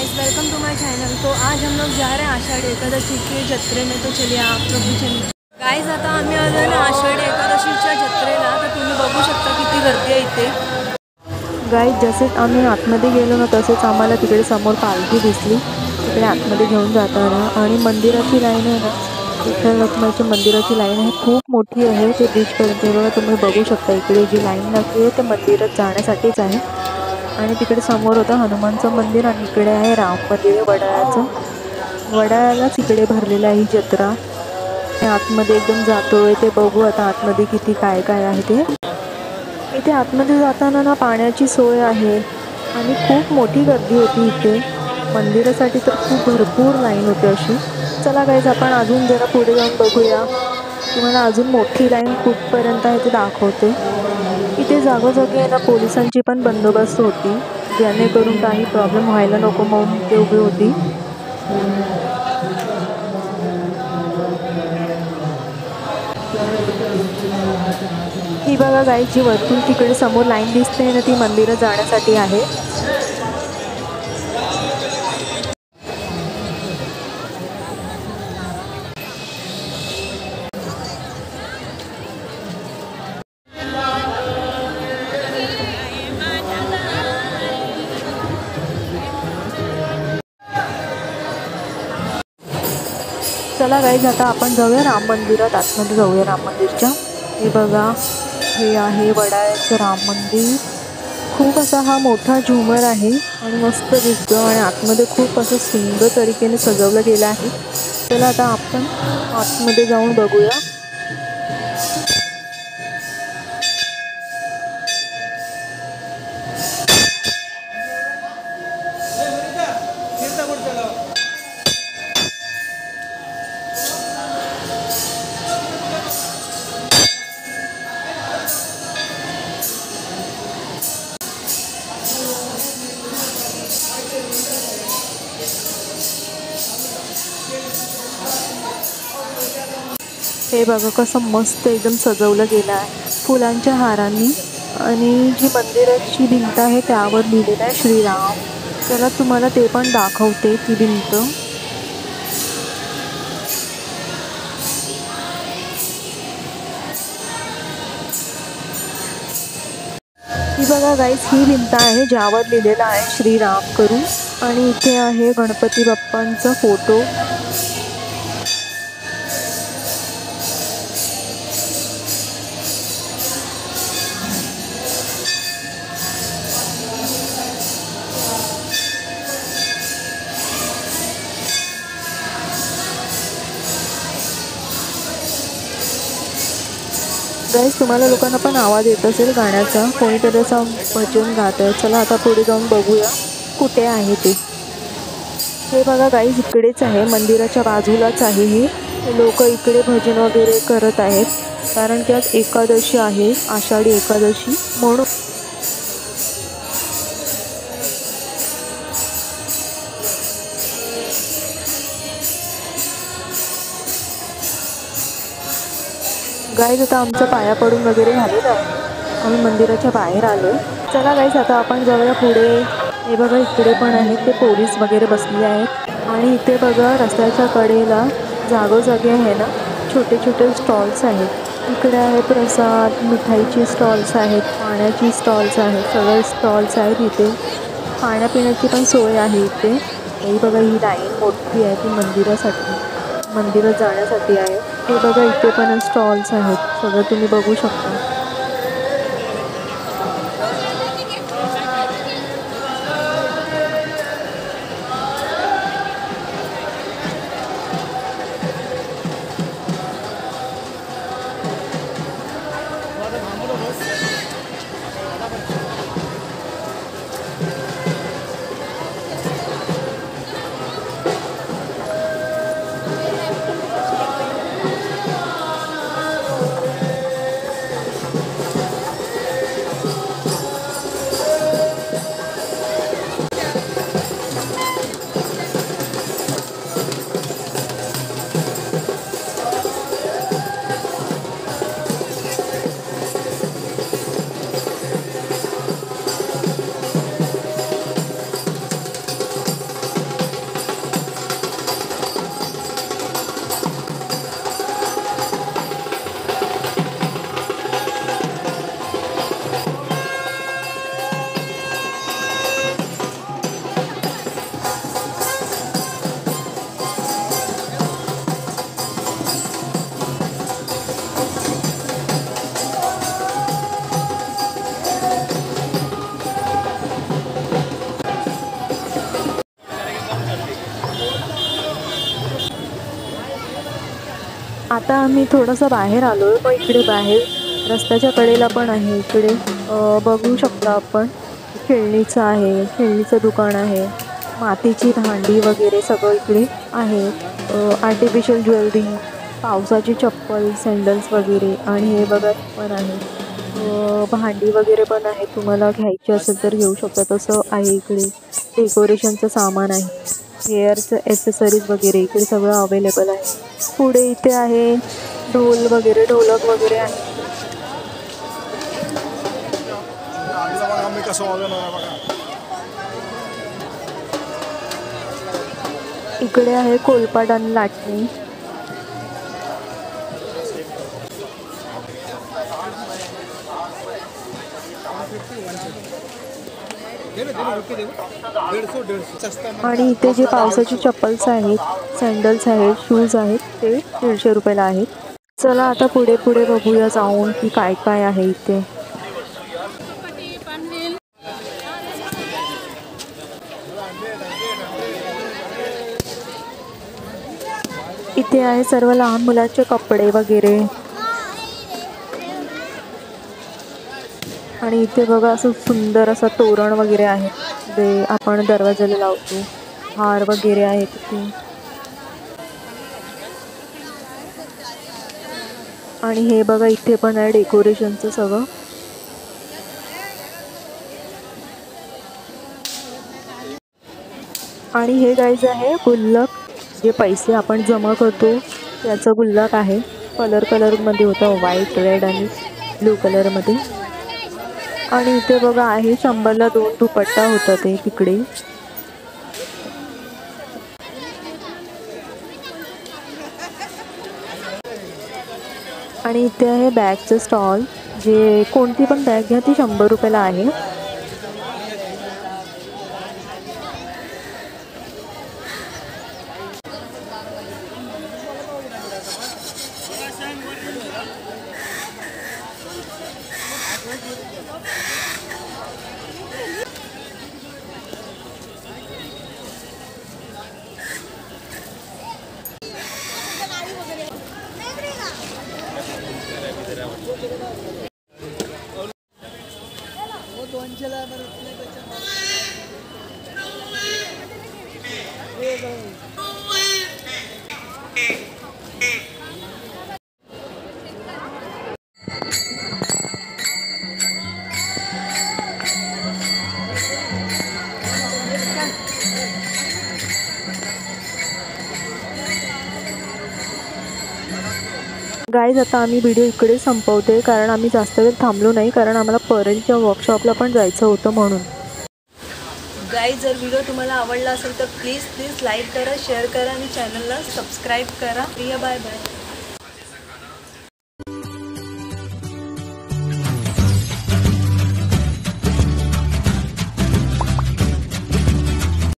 Guys, welcome to my channel. तो आज हम लोग जा रहे हैं आषाढ़ी एकादशी के जत्रे में। तो चलिए आप लोग भी चलिए। गाइस, आता आम्ही आलो ना आषाढी एकादशीच्या जत्रेला। तर तुम्ही बघू शकता किती गर्दी आहे इथे। गाईज जसेच आम्ही आतमध्ये गेलो ना तसेच आम्हाला तिकडे समोर पालखी दिसली, तिकडे आतमध्ये घेऊन जाताना। आणि मंदिराची लाईन आहे ना, विठ्ठल रखुमाईच्या मंदिराची लाईन आहे, खूप मोठी आहे ते ब्रिजपर्यंत। बघा तुम्ही बघू शकता इकडे जी लाईन लागली आहे ते मंदिरात जाण्यासाठीच आहे। आणि तिकडे समोर होतं हनुमानचं मंदिर आणि इकडे आहे राम मंदिर आहे वडाळ्याचं। वडाळ्यालाच इकडे भरलेलं आहे ही जत्रा। आतमध्ये एकदम जातोय ते बघू आता आतमध्ये किती काय काय आहे ते। इथे आतमध्ये जाताना ना पाण्याची सोय आहे आणि खूप मोठी गर्दी होती इथे मंदिरासाठी, तर खूप भरपूर लाईन होती अशी। चला गाईज आपण अजून जरा पुढे जाऊन बघूया, तुम्हाला अजून मोठी लाईन कुठपर्यंत आहे ते दाखवते। इथे जागोजागी आहे ना पोलिसांची पण बंदोबस्त होती, जेणेकरून काही प्रॉब्लेम व्हायला नको म्हणून इथे उभी होती। ही बघा गाईज जी वरतून तिकडे समोर लाईन दिसते ना ती मंदिरात जाण्यासाठी आहे। चला गाईज आता आपण जाऊया राम मंदिरात, आतमध्ये जाऊया राम मंदिरच्या। हे बघा हे आहे वडाळ्याचं राम मंदिर। खूप असा हा मोठा झुमर आहे आणि मस्त दिसतो आणि आतमध्ये खूप असं सुंदर तरीकेने सजवलं गेलं आहे। चला आता आपण आतमध्ये जाऊन बघूया। हे बघा कसं मस्त एकदम सजवलं गेलं आहे फुलांच्या हारांनी। आणि जी मंदिराची भिंत आहे त्यावर लिहिलेलं आहे श्रीराम। चला तुम्हाला ते पण दाखवते ती भिंत। ही बघा गाईज ही भिंत आहे ज्यावर लिहिलेलं आहे श्रीराम करून। आणि इथे आहे गणपती बाप्पांचा फोटो। गाईज तुम्हाला लोकांना पण आवाज येत असेल गाण्याचा, कोणीतरी असं भजन गात आहे। चला आता पुढे जाऊन बघूया कुठे आहे ते। हे बघा गाईज इकडेच आहे, मंदिराच्या बाजूलाच आहे हे। लोक इकडे भजन वगैरे करत आहेत, कारण की आज एकादशी आहे, आषाढी एकादशी म्हणून। गाईज आता आमचं पाया पडून वगैरे झालेलं आहे, आम्ही मंदिराच्या बाहेर आलो। चला गाईज आता आपण जाऊया पुढे। हे बघा इकडे पण आहेत ते पोलीस वगैरे बसले आहेत। आणि इथे बघा रस्त्याच्या कडेला जागोजागी आहे ना छोटे छोटे स्टॉल्स आहेत। इकडे आहे प्रसाद, मिठाईची स्टॉल्स आहेत, पाण्याची स्टॉल्स आहेत, सगळे स्टॉल्स आहेत। इथे खाण्यापिण्याची पण सोय आहे इथे। ही बघा ही लाईन मोठी आहे ती मंदिरात जाण्यासाठी आहे। हे बघा इथे पण स्टॉल्स आहेत, सगळं तुम्ही बघू शकता। आता आम्ही थोडंसं बाहेर आलो आहे, मग इकडे बाहेर रस्त्याच्या कडेला पण आहे. इकडे बघू शकता आपण खेळणीचं आहे, खेळणीचं दुकान आहे, मातीची भांडी वगैरे सगळं इकडे आहे. आर्टिफिशियल ज्वेलरी, पावसाची चप्पल, सँडल्स वगैरे. आणि हे बघा पण आहे भांडी वगैरे पण आहे. तुम्हाला घ्यायची असेल तर घेऊ शकता. तसं आहे इकडे डेकोरेशनचं सामान आहे, हेअरचं ॲसेसरीज वगैरे इकडे सगळं अवेलेबल आहे. पुढे इथे आहे ढोल वगैरे, ढोलक वगैरे आहे. इकडे आहे कोलपाट आणि लाटणी. आणि इथे जे पावसाची चप्पल्स आहेत, सँडल्स आहेत, शूज आहेत ते 150 रुपयाला आहेत. चला आता पुढे पुढे बघूया जाऊन की काय काय आहे इथे. इथे आहे सर्व लहान मुलांचे कपडे वगैरे. आणि इथे बघा असं सुंदर असं तोरण वगैरे आहे, जे आपण दरवाजाला लावतो. हार वगैरे आहेत इथे. आणि हे बघा इथे पण आहे डेकोरेशनचं सगळं. आणि हे गाईज आहे गुल्लक, जे पैसे आपण जमा करतो त्याचं गुल्लक आहे. कलरमध्ये होतं, व्हाईट, रेड आणि ब्लू कलरमध्ये. आणि इथे बघा आहे 100ला 2 दुपट्टा होता ते तिकडे. आणि इथे आहे बॅगचं स्टॉल, जे कोणती पण बॅग घ्या ती 100 रुपयाला आहे. गाईज आता आम्ही व्हिडिओ इकडे संपवते, कारण आम्ही जास्त वेळ थांबलो नाही, कारण आम्हाला परळीच्या वर्कशॉपला पण जायचं होतं म्हणून. गाईज जर व्हिडिओ तुम्हाला आवडला असेल तर प्लीज लाईक करा, शेअर करा आणि चॅनलला सबस्क्राईब करा. Priya bye bye.